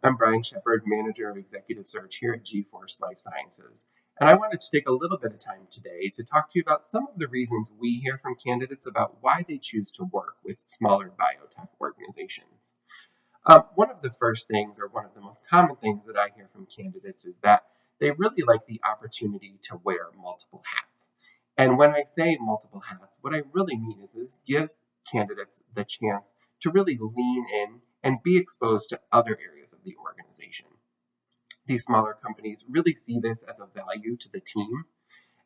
I'm Brian Shepard, Manager of Executive Search here at GForce Life Sciences. And I wanted to take a little bit of time today to talk to you about some of the reasons we hear from candidates about why they choose to work with smaller biotech organizations. One of the first things, or one of the most common things that I hear from candidates is that they really like the opportunity to wear multiple hats. And when I say multiple hats, what I really mean is this gives candidates the chance to really lean in and be exposed to other areas of the organization. These smaller companies really see this as a value to the team.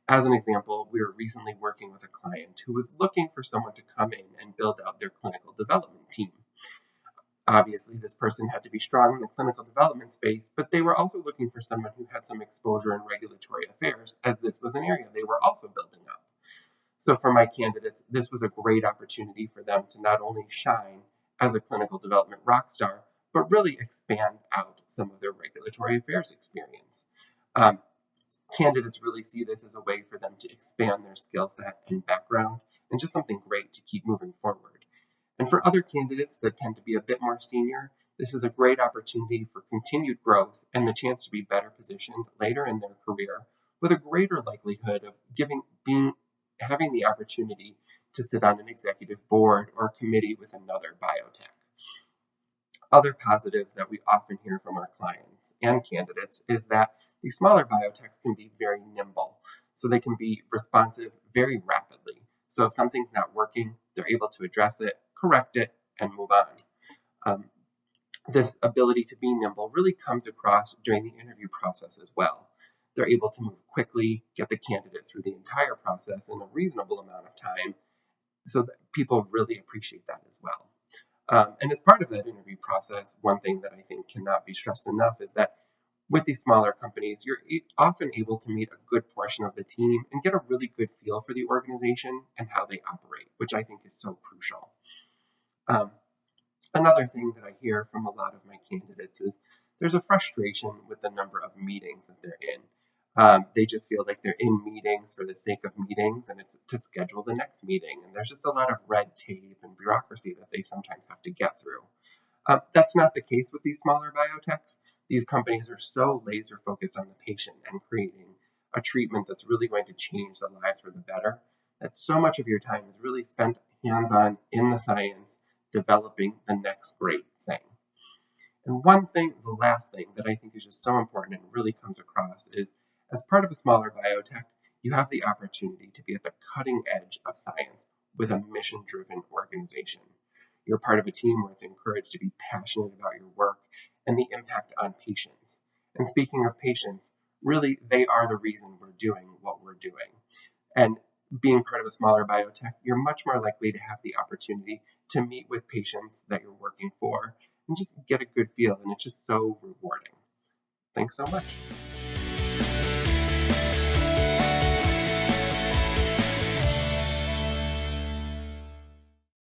As an example, we were recently working with a client who was looking for someone to come in and build out their clinical development team. Obviously, this person had to be strong in the clinical development space, but they were also looking for someone who had some exposure in regulatory affairs, as this was an area they were also building up. So for my candidates, this was a great opportunity for them to not only shine as a clinical development rock star, but really expand out some of their regulatory affairs experience. Candidates really see this as a way for them to expand their skill set and background, and just something great to keep moving forward. And for other candidates that tend to be a bit more senior, this is a great opportunity for continued growth and the chance to be better positioned later in their career with a greater likelihood of having the opportunity to sit on an executive board or committee with another biotech. Other positives that we often hear from our clients and candidates is that these smaller biotechs can be very nimble, so they can be responsive very rapidly. So if something's not working, they're able to address it, correct it, and move on. This ability to be nimble really comes across during the interview process as well. They're able to move quickly, get the candidate through the entire process in a reasonable amount of time, so that people really appreciate that as well. And as part of that interview process, one thing that I think cannot be stressed enough is that with these smaller companies, you're often able to meet a good portion of the team and get a really good feel for the organization and how they operate, which I think is so crucial. Another thing that I hear from a lot of my candidates is there's a frustration with the number of meetings that they're in. They just feel like they're in meetings for the sake of meetings, and it's to schedule the next meeting. And there's just a lot of red tape and bureaucracy that they sometimes have to get through. That's not the case with these smaller biotechs. These companies are so laser focused on the patient and creating a treatment that's really going to change the lives for the better, that so much of your time is really spent hands-on in the science, developing the next great thing. And the last thing that I think is just so important and really comes across is, as part of a smaller biotech, you have the opportunity to be at the cutting edge of science with a mission-driven organization. You're part of a team where it's encouraged to be passionate about your work and the impact on patients. And speaking of patients, really, they are the reason we're doing what we're doing. And being part of a smaller biotech, you're much more likely to have the opportunity to meet with patients that you're working for and just get a good feel. And it's just so rewarding. Thanks so much.